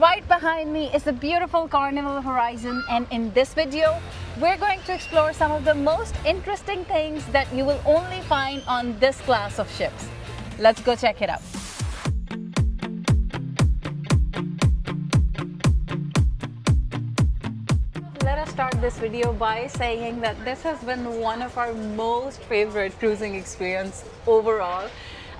Right behind me is the beautiful Carnival Horizon, and in this video, we're going to explore some of the most interesting things that you will only find on this class of ships. Let's go check it out. Let us start this video by saying that this has been one of our most favorite cruising experience overall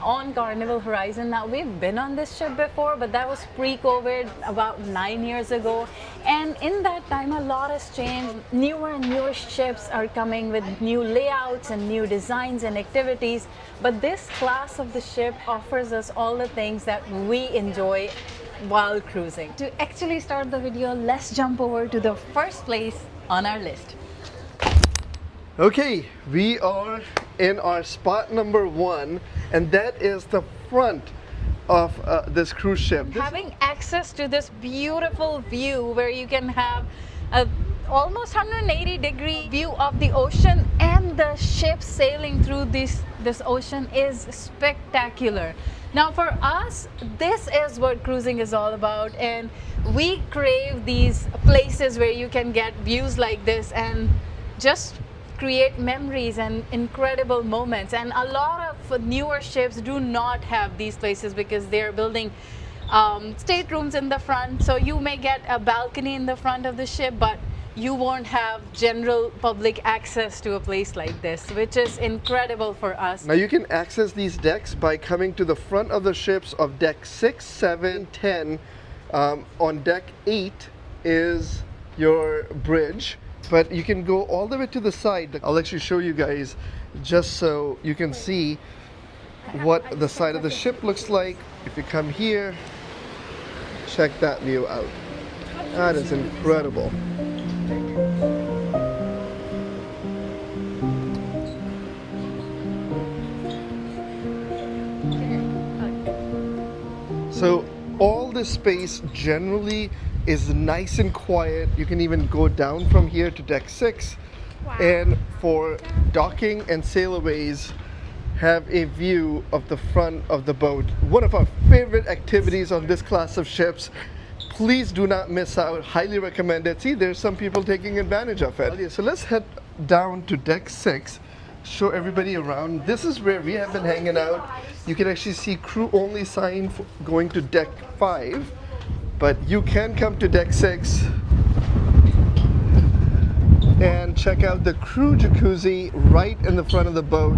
on Carnival Horizon. Now, we've been on this ship before, but that was pre-COVID, about 9 years ago. And in that time, a lot has changed. Newer and newer ships are coming with new layouts and new designs and activities. But this class of the ship offers us all the things that we enjoy while cruising. To actually start the video, let's jump over to the first place on our list. Okay, we are in our spot number 1, and that is the front of this cruise ship. Having access to this beautiful view where you can have a almost 180-degree view of the ocean, and the ship sailing through this ocean is spectacular. Now, for us, this is what cruising is all about, and we crave these places where you can get views like this and just create memories and incredible moments. And a lot of newer ships do not have these places because they're building staterooms in the front. So you may get a balcony in the front of the ship, but you won't have general public access to a place like this, which is incredible for us. Now you can access these decks by coming to the front of the ships of deck 6, 7, 10. On deck 8 is your bridge, but you can go all the way to the side. I'll actually show you guys just so you can see what the side of the ship looks like. If you come here, check that view out. That is incredible. So all this space generally is nice and quiet. You can even go down from here to deck 6. Wow. And for docking and sailaways, have a view of the front of the boat. One of our favorite activities on this class of ships. Please do not miss out. Highly recommend it. See, there's some people taking advantage of it. So let's head down to deck 6. Show everybody around. This is where we have been hanging out. You can actually see crew only sign going to deck 5, but you can come to deck 6 and check out the crew jacuzzi right in the front of the boat.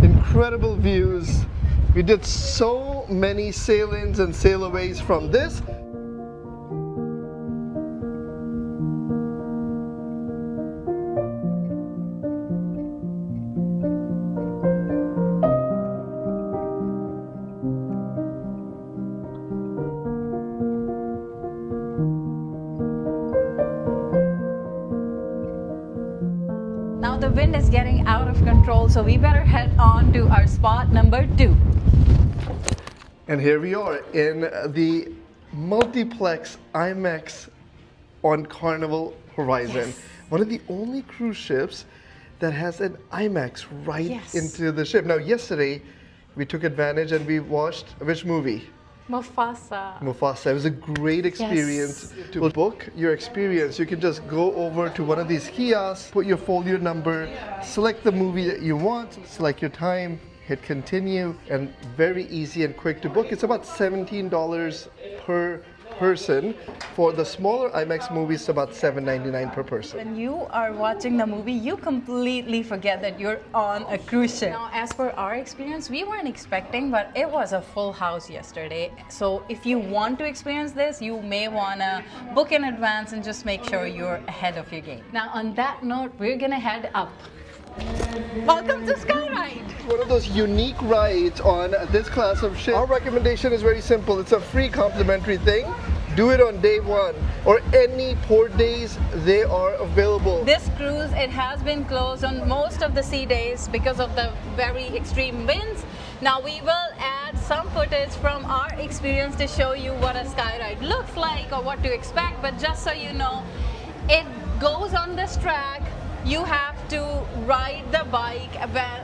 Incredible views. We did so many sail-ins and sail-aways from this. Now the wind is getting out of control, so we better head on to our spot number 2. And here we are in the multiplex IMAX on Carnival Horizon. Yes. One of the only cruise ships that has an IMAX right Yes. into the ship. Now yesterday we took advantage and we watched which movie? Mufasa. It was a great experience. Yes. To book your experience, you can just go over to one of these kiosks, put your folio number, select the movie that you want, select your time, hit continue, and very easy and quick to book. It's about $17 per person. For the smaller IMAX movies, it's about $7.99 per person. When you are watching the movie, you completely forget that you're on a cruise ship. Now, as per our experience, we weren't expecting, but it was a full house yesterday. So if you want to experience this, you may want to book in advance and just make sure you're ahead of your game. Now, on that note, we're gonna head up. Welcome to SkyRide! One of those unique rides on this class of ship. Our recommendation is very simple. It's a free complimentary thing. Do it on day 1 or any port days they are available. This cruise, it has been closed on most of the sea days because of the very extreme winds. Now we will add some footage from our experience to show you what a SkyRide looks like or what to expect, but just so you know, it goes on this track. You have to ride the bike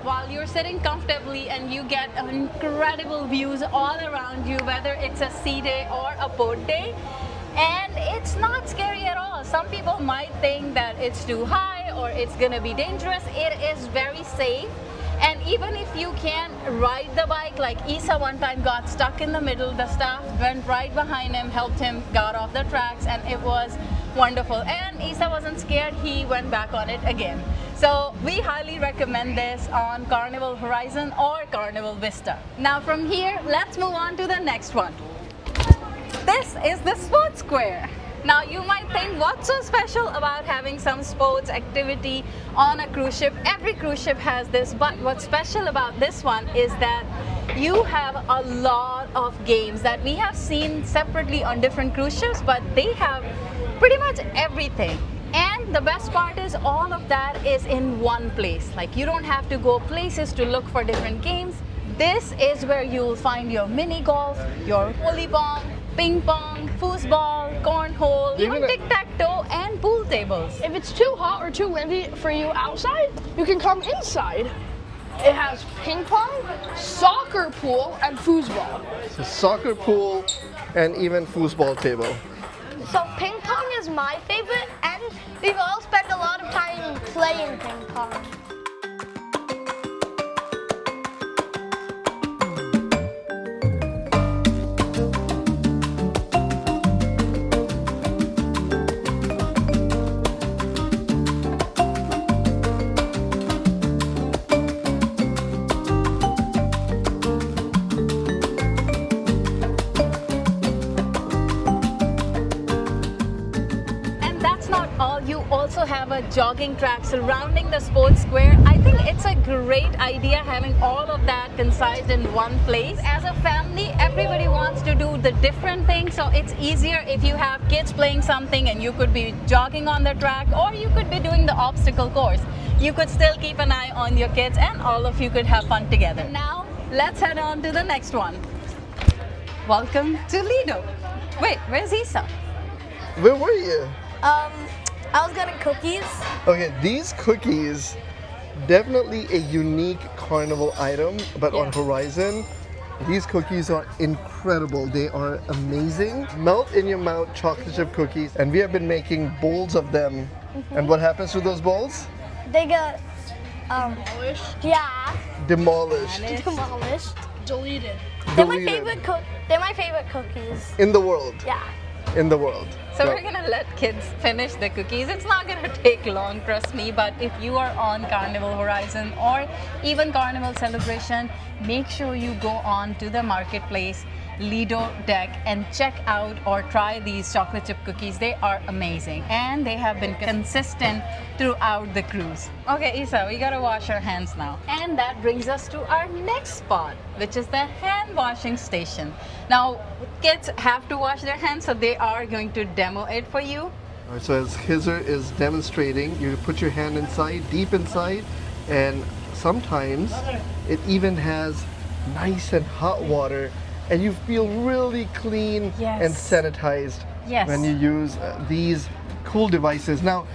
while you're sitting comfortably, and you get incredible views all around you, whether it's a sea day or a boat day. some people might think that it's too high or it's gonna be dangerous. It is very safe. And even if you can't ride the bike, like Isa one time got stuck in the middle, the staff went right behind him, helped him, got off the tracks, and it was wonderful. And Isa wasn't scared, he went back on it again. So we highly recommend this on Carnival Horizon or Carnival Vista. Now from here, let's move on to the next one. This is the sports square. Now you might think, what's so special about having some sports activity on a cruise ship? Every cruise ship has this, but what's special about this one is that you have a lot of games that we have seen separately on different cruise ships, but they have pretty much everything. And the best part is all of that is in one place. Like, you don't have to go places to look for different games. This is where you'll find your mini golf, your volleyball, ping pong, foosball, cornhole, even tic-tac-toe and pool tables. If it's too hot or too windy for you outside, you can come inside. It has ping pong, soccer pool, and foosball. So soccer pool and even foosball table. So ping pong is my favorite, and we've all spent a lot of time playing ping pong. You also have a jogging track surrounding the sports square. I think it's a great idea having all of that concised in one place. As a family, everybody wants to do the different things, so it's easier if you have kids playing something and you could be jogging on the track, or you could be doing the obstacle course. You could still keep an eye on your kids and all of you could have fun together. Now, let's head on to the next one. Welcome to Lido. Wait, where's Isa? Where were you? I was getting cookies. Okay, these cookies, definitely a unique Carnival item, but on Horizon, these cookies are incredible. They are amazing. Melt in your mouth chocolate chip cookies, and we have been making bowls of them. And what happens to those bowls? They get Demolished. yeah, Demolished. demolished. Deleted. They're my Deleted. favorite They're my favorite cookies. In the world. Yeah. In the world. So we're gonna let kids finish the cookies. It's not gonna take long, trust me, but if you are on Carnival Horizon or even Carnival Celebration, make sure you go on to the marketplace, Lido deck, and check out or try these chocolate chip cookies. They are amazing and they have been consistent throughout the cruise. Okay, Isa, we gotta wash our hands now. And that brings us to our next spot, which is the hand washing station. Now, kids have to wash their hands, so they are going to demo it for you. All right, so as Khizer is demonstrating, you put your hand inside, deep inside, and sometimes it even has nice and hot water, and you feel really clean and sanitized when you use these cool devices. Now,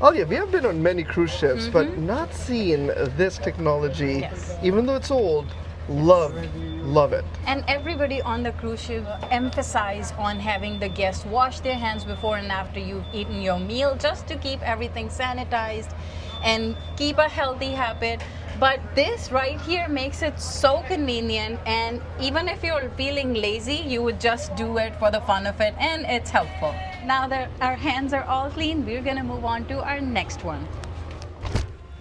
we have been on many cruise ships, but not seen this technology, even though it's old. Love it. And everybody on the cruise ship emphasize on having the guests wash their hands before and after you've eaten your meal, just to keep everything sanitized and keep a healthy habit. But this right here makes it so convenient, and even if you're feeling lazy, you would just do it for the fun of it, and it's helpful. Now that our hands are all clean, we're gonna move on to our next one.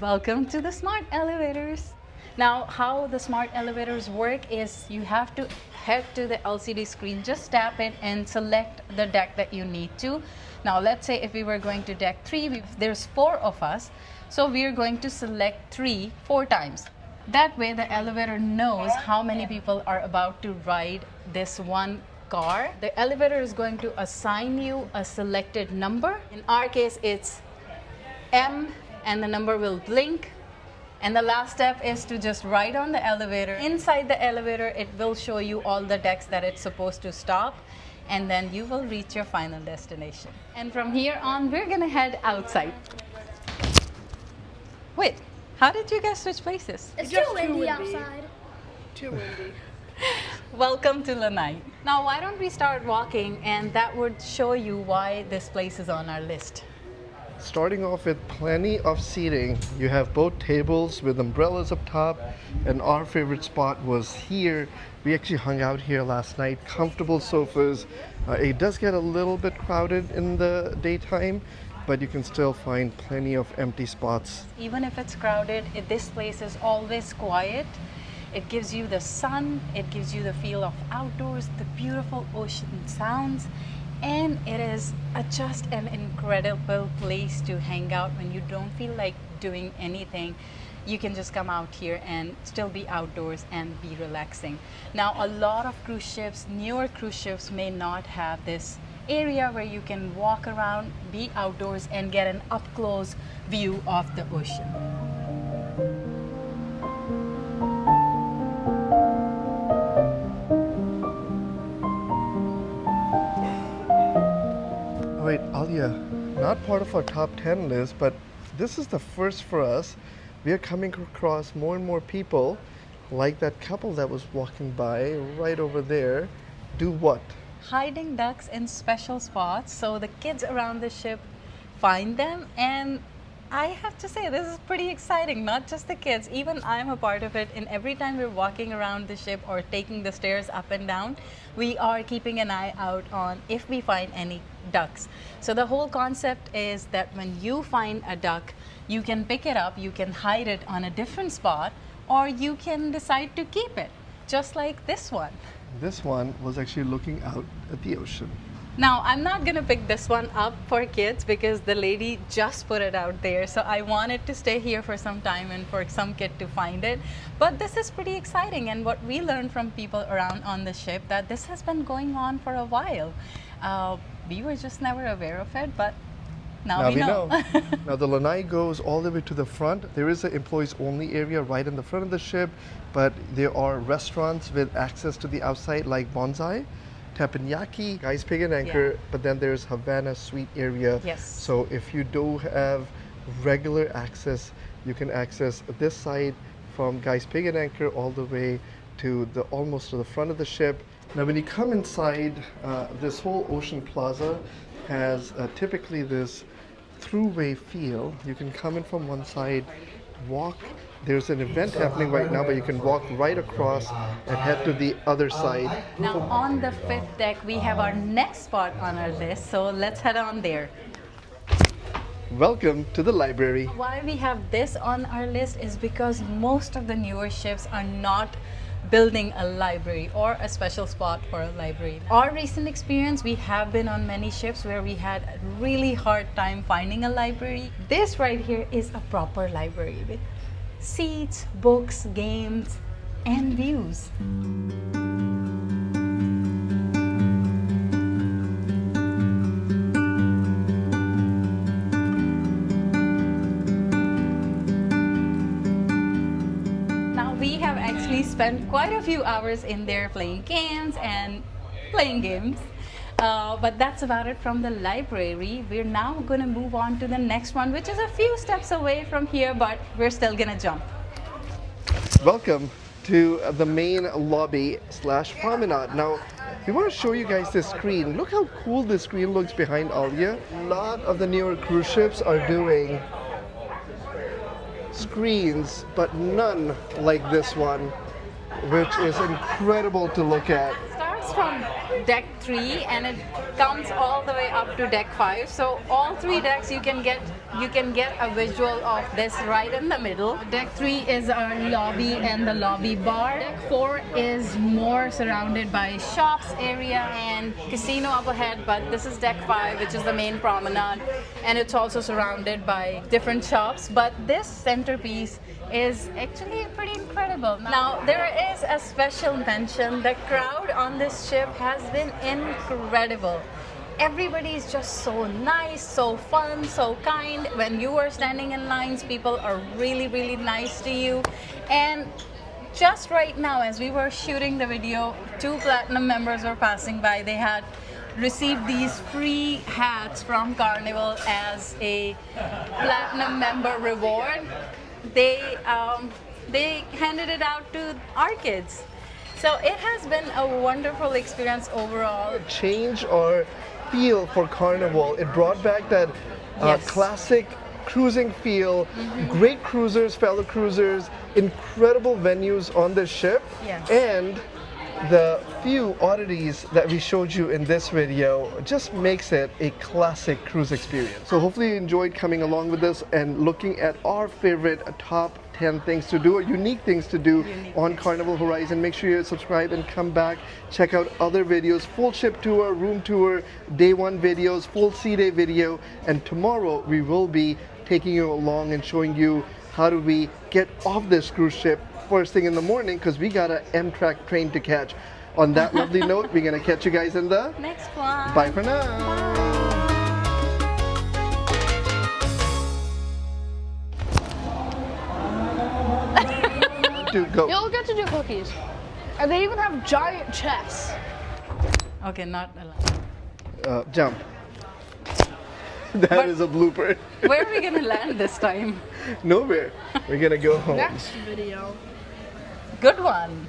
Welcome to the smart elevators. Now, how the smart elevators work is you have to head to the LCD screen, just tap it and select the deck that you need to. Now, let's say if we were going to deck 3, there's 4 of us, so we're going to select 3 4 times. That way the elevator knows how many people are about to ride this one car. The elevator is going to assign you a selected number. In our case, it's M, and the number will blink. And the last step is to just ride on the elevator. Inside the elevator, it will show you all the decks that it's supposed to stop, and then you will reach your final destination. And from here on, we're gonna head outside. Wait, how did you guys switch places? It's Just too too windy windy. outside. Too windy. Welcome to Lanai. Now, why don't we start walking, and that would show you why this place is on our list. Starting off with plenty of seating. You have both tables with umbrellas up top, and our favorite spot was here. We actually hung out here last night. Comfortable sofas. It does get a little bit crowded in the daytime, but you can still find plenty of empty spots. Even if it's crowded, this place is always quiet. It gives you the sun, it gives you the feel of outdoors, the beautiful ocean sounds, and it is just an incredible place to hang out when you don't feel like doing anything. You can just come out here and still be outdoors and be relaxing. Now, a lot of cruise ships, newer cruise ships, may not have this area where you can walk around, be outdoors, and get an up-close view of the ocean. All right, Alia, not part of our top 10 list, but this is the first for us. We are coming across more and more people, like that couple that was walking by right over there. Do what? Hiding ducks in special spots so the kids around the ship find them, and I have to say this is pretty exciting. Not just the kids, even I'm a part of it, and every time we're walking around the ship or taking the stairs up and down, we are keeping an eye out on if we find any ducks. So the whole concept is that when you find a duck, you can pick it up, you can hide it on a different spot, or you can decide to keep it, just like this one. This one was actually looking out at the ocean. Now, I'm not gonna pick this one up for kids because the lady just put it out there. So I wanted to stay here for some time and for some kid to find it. But this is pretty exciting, and what we learned from people around on the ship, that this has been going on for a while. We were just never aware of it, but now we know. Now the lanai goes all the way to the front. There is an employees only area right in the front of the ship, but there are restaurants with access to the outside like Bonsai, Teppanyaki, Guy's Pig and Anchor, but then there's Havana Suite area. Yes. So if you do have regular access, you can access this side from Guy's Pig and Anchor all the way to the almost to the front of the ship. Now when you come inside, this whole ocean plaza has typically this throughway feel. You can come in from one side, walk. There's an event happening right now, but you can walk right across and head to the other side. Now on the 5th deck, we have our next spot on our list, so let's head on there. Welcome to the library. Why we have this on our list is because most of the newer ships are not building a library or a special spot for a library. Our recent experience, we have been on many ships where we had a really hard time finding a library. This right here is a proper library with seats, books, games, and views. Spent quite a few hours in there playing games. But that's about it from the library. We're now going to move on to the next one, which is a few steps away from here, but we're still going to jump. Welcome to the main lobby / promenade. Now, we want to show you guys this screen. Look how cool this screen looks behind Alia. A lot of the newer cruise ships are doing screens, but none like this one, which is incredible to look at. It starts from deck 3 and it comes all the way up to deck 5. So all 3 decks you can get a visual of this right in the middle. Deck 3 is our lobby and the lobby bar. Deck 4 is more surrounded by shops area and casino up ahead, but this is deck 5, which is the main promenade, and it's also surrounded by different shops. But this centerpiece is actually pretty incredible. Now there is a special mention. The crowd on this ship has been incredible. Everybody is just so nice, so fun, so kind. When you are standing in lines, people are really, really nice to you. And just right now, as we were shooting the video, 2 platinum members were passing by. They had received these free hats from Carnival as a platinum member reward. They handed it out to our kids. So it has been a wonderful experience overall. Change our feel for Carnival. It brought back that Yes. classic cruising feel, great cruisers, fellow cruisers, incredible venues on the ship, Yes. and the few oddities that we showed you in this video just makes it a classic cruise experience. So hopefully you enjoyed coming along with us and looking at our favorite top 10 things to do or unique things to do on Carnival Horizon. Make sure you subscribe and come back. Check out other videos, full ship tour, room tour, day one videos, full sea day video. And tomorrow we will be taking you along and showing you how do we get off this cruise ship first thing in the morning, because we got an Amtrak train to catch. On that lovely note, we're gonna catch you guys in the Next one. bye for now. Dude, go. You'll get to do cookies. And they even have giant chests. Okay, not allowed. Jump. That is a blooper. Where are we gonna land this time? Nowhere. We're gonna go home. Next video. Good one.